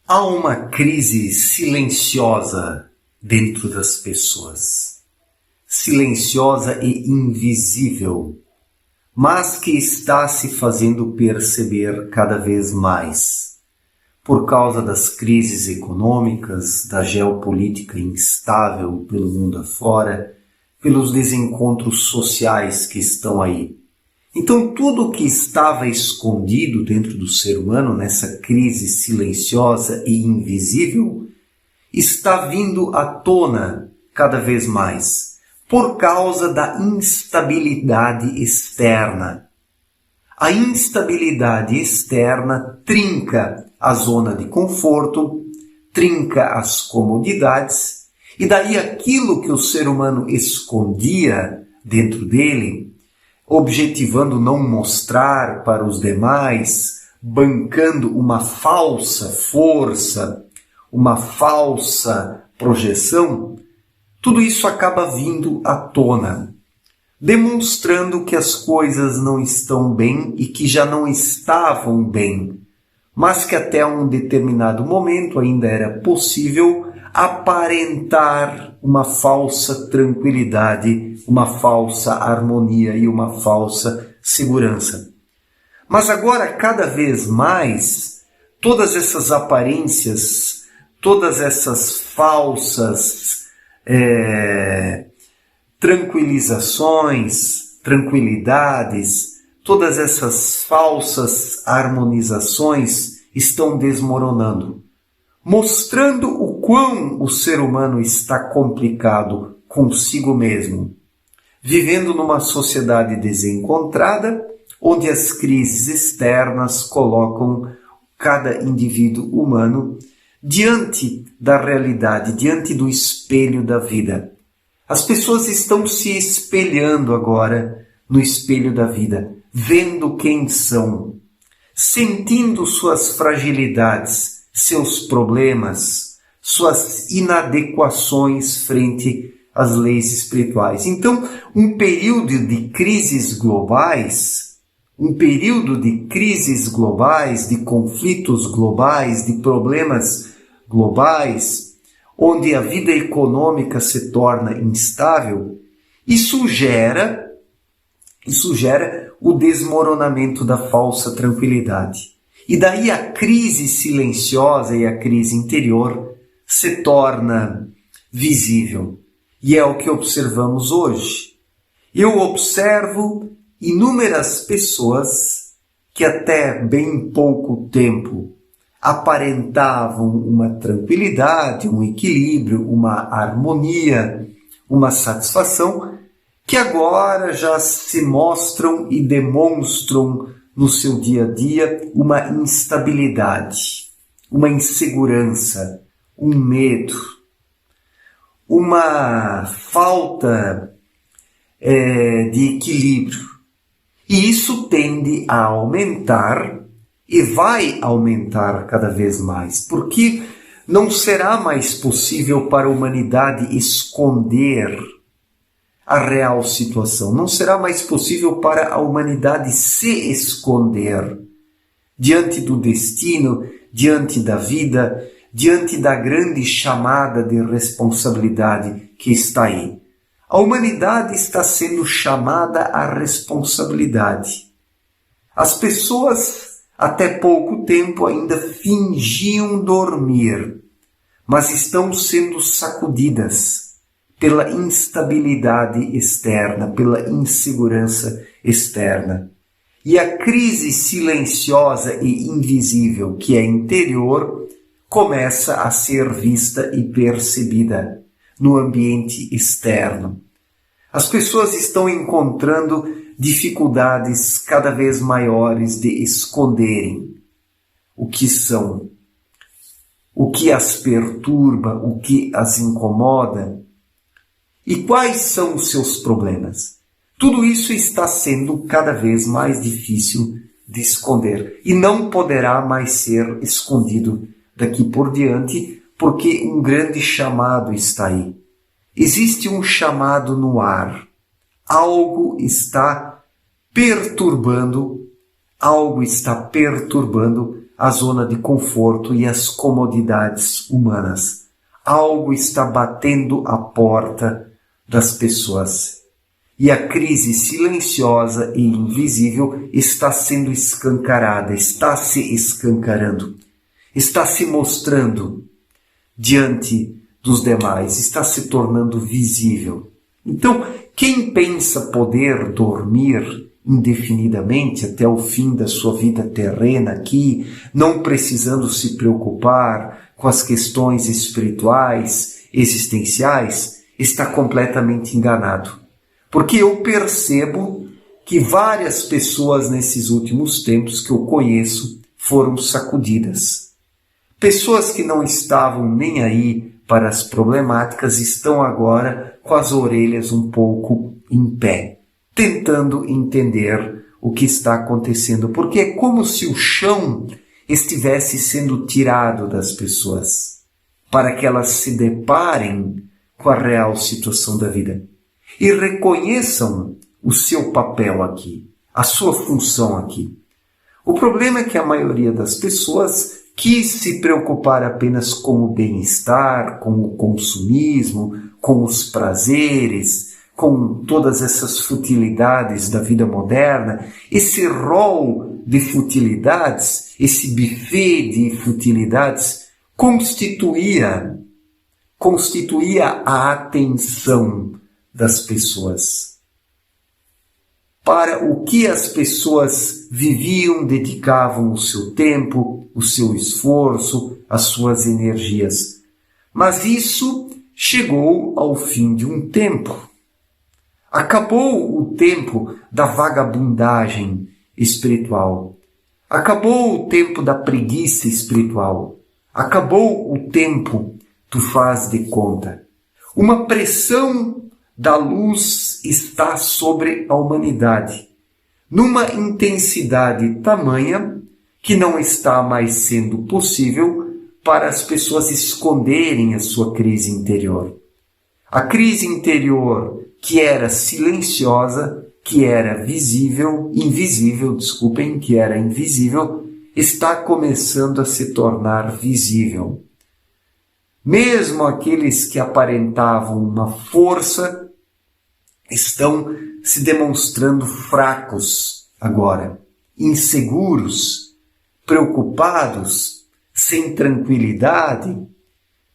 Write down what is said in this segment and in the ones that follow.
Há uma crise silenciosa dentro das pessoas, silenciosa e invisível, mas que está se fazendo perceber cada vez mais, por causa das crises econômicas, da geopolítica instável pelo mundo afora, pelos desencontros sociais que estão aí. Então, tudo que estava escondido dentro do ser humano, nessa crise silenciosa e invisível, está vindo à tona cada vez mais, por causa da instabilidade externa. A instabilidade externa trinca a zona de conforto, trinca as comodidades, e daí aquilo que o ser humano escondia dentro dele, objetivando não mostrar para os demais, bancando uma falsa força, uma falsa projeção, tudo isso acaba vindo à tona, demonstrando que as coisas não estão bem e que já não estavam bem, mas que até um determinado momento ainda era possível aparentar uma falsa tranquilidade, uma falsa harmonia e uma falsa segurança. Mas agora, cada vez mais, todas essas aparências, todas essas falsas tranquilidades, todas essas falsas harmonizações estão desmoronando, mostrando o quão o ser humano está complicado consigo mesmo, vivendo numa sociedade desencontrada, onde as crises externas colocam cada indivíduo humano diante da realidade, diante do espelho da vida. As pessoas estão se espelhando agora no espelho da vida, vendo quem são, sentindo suas fragilidades, seus problemas, suas inadequações frente às leis espirituais. Então, um período de crises globais, de conflitos globais, de problemas globais, onde a vida econômica se torna instável, isso gera o desmoronamento da falsa tranquilidade. E daí a crise silenciosa e a crise interior se torna visível. E é o que observamos hoje. Eu observo inúmeras pessoas que até bem pouco tempo aparentavam uma tranquilidade, um equilíbrio, uma harmonia, uma satisfação, que agora já se mostram e demonstram no seu dia a dia uma instabilidade, uma insegurança, um medo, uma falta de equilíbrio. E isso tende a aumentar e vai aumentar cada vez mais, porque não será mais possível para a humanidade esconder a real situação. Não será mais possível para a humanidade se esconder diante do destino, diante da vida, diante da grande chamada de responsabilidade que está aí. A humanidade está sendo chamada à responsabilidade. As pessoas, até pouco tempo, ainda fingiam dormir, mas estão sendo sacudidas pela instabilidade externa, pela insegurança externa. E a crise silenciosa e invisível, que é interior, começa a ser vista e percebida no ambiente externo. As pessoas estão encontrando dificuldades cada vez maiores de esconderem o que são, o que as perturba, o que as incomoda. E quais são os seus problemas? Tudo isso está sendo cada vez mais difícil de esconder e não poderá mais ser escondido daqui por diante, porque um grande chamado está aí. Existe um chamado no ar. Algo está perturbando a zona de conforto e as comodidades humanas. Algo está batendo à porta das pessoas. E a crise silenciosa e invisível está sendo escancarada, está se escancarando, está se mostrando diante dos demais, está se tornando visível. Então, quem pensa poder dormir indefinidamente até o fim da sua vida terrena aqui, não precisando se preocupar com as questões espirituais, existenciais, está completamente enganado. Porque eu percebo que várias pessoas nesses últimos tempos que eu conheço foram sacudidas. Pessoas que não estavam nem aí para as problemáticas estão agora com as orelhas um pouco em pé, tentando entender o que está acontecendo, porque é como se o chão estivesse sendo tirado das pessoas, para que elas se deparem com a real situação da vida e reconheçam o seu papel aqui, a sua função aqui. O problema é que a maioria das pessoas quis se preocupar apenas com o bem-estar, com o consumismo, com os prazeres, com todas essas futilidades da vida moderna. Esse rol de futilidades, esse buffet de futilidades, constituía a atenção das pessoas. Para o que as pessoas viviam, dedicavam o seu tempo, o seu esforço, as suas energias. Mas isso chegou ao fim de um tempo. Acabou o tempo da vagabundagem espiritual. Acabou o tempo da preguiça espiritual. Acabou o tempo do faz de conta. Uma pressão da luz está sobre a humanidade, numa intensidade tamanha que não está mais sendo possível para as pessoas esconderem a sua crise interior. A crise interior que era silenciosa, que era invisível, está começando a se tornar visível. Mesmo aqueles que aparentavam uma força estão se demonstrando fracos agora, inseguros, preocupados, sem tranquilidade,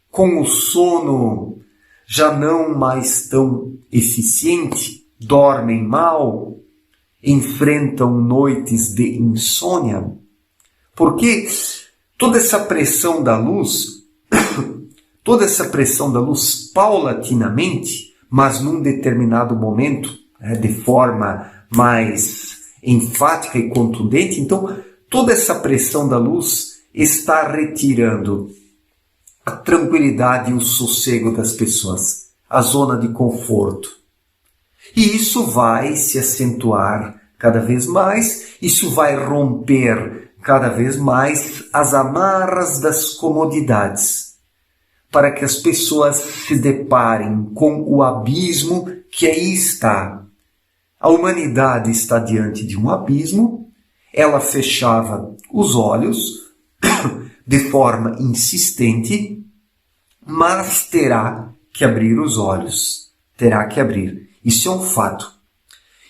com o sono já não mais tão eficiente, dormem mal, enfrentam noites de insônia, porque toda essa pressão da luz paulatinamente, mas num determinado momento, de forma mais enfática e contundente, então toda essa pressão da luz está retirando a tranquilidade e o sossego das pessoas, a zona de conforto. E isso vai se acentuar cada vez mais, isso vai romper cada vez mais as amarras das comodidades, para que as pessoas se deparem com o abismo que aí está. A humanidade está diante de um abismo, ela fechava os olhos de forma insistente, mas terá que abrir os olhos, terá que abrir. Isso é um fato.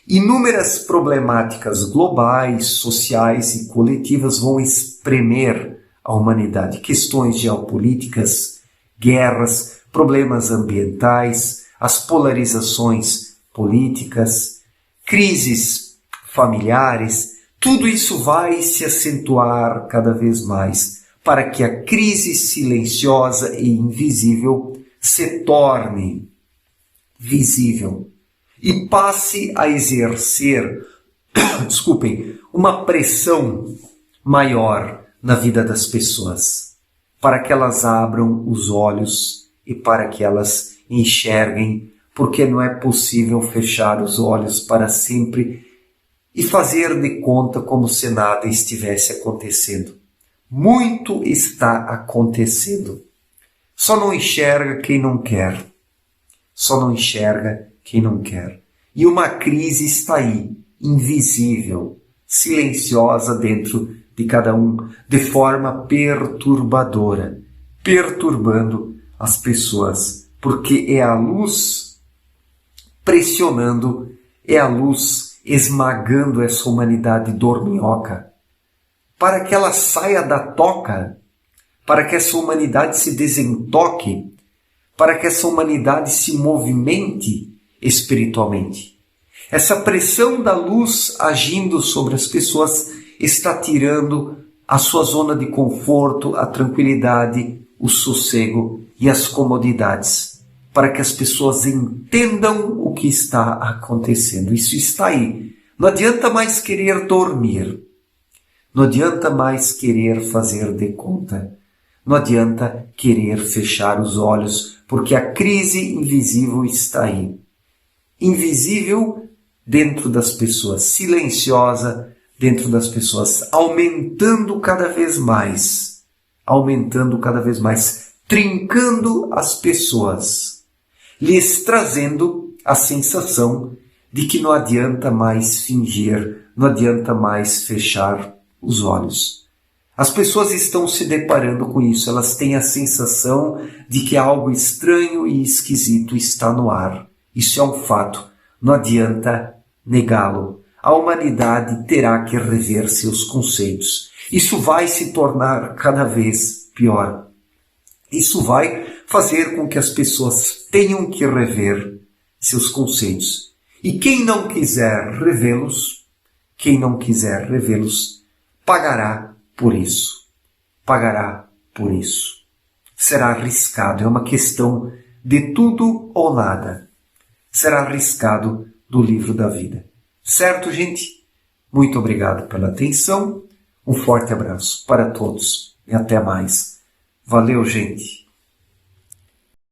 Inúmeras problemáticas globais, sociais e coletivas vão espremer a humanidade. Questões geopolíticas, guerras, problemas ambientais, as polarizações políticas, crises familiares, tudo isso vai se acentuar cada vez mais para que a crise silenciosa e invisível se torne visível e passe a exercer, uma pressão maior na vida das pessoas, para que elas abram os olhos e para que elas enxerguem, porque não é possível fechar os olhos para sempre e fazer de conta como se nada estivesse acontecendo. Muito está acontecendo. Só não enxerga quem não quer. Só não enxerga quem não quer. E uma crise está aí, invisível, silenciosa dentro de cada um de forma perturbadora, perturbando as pessoas, porque é a luz pressionando, é a luz esmagando essa humanidade dorminhoca, para que ela saia da toca, para que essa humanidade se desentoque, para que essa humanidade se movimente espiritualmente. Essa pressão da luz agindo sobre as pessoas está tirando a sua zona de conforto, a tranquilidade, o sossego e as comodidades, para que as pessoas entendam o que está acontecendo. Isso está aí. Não adianta mais querer dormir. Não adianta mais querer fazer de conta. Não adianta querer fechar os olhos, porque a crise invisível está aí. Invisível dentro das pessoas, silenciosa dentro das pessoas, aumentando cada vez mais, trincando as pessoas, lhes trazendo a sensação de que não adianta mais fingir, não adianta mais fechar os olhos. As pessoas estão se deparando com isso, elas têm a sensação de que algo estranho e esquisito está no ar. Isso é um fato, não adianta negá-lo. A humanidade terá que rever seus conceitos. Isso vai se tornar cada vez pior. Isso vai fazer com que as pessoas tenham que rever seus conceitos. E quem não quiser revê-los, pagará por isso. Pagará por isso. Será arriscado, é uma questão de tudo ou nada. Será arriscado do livro da vida. Certo, gente? Muito obrigado pela atenção. Um forte abraço para todos e até mais. Valeu, gente!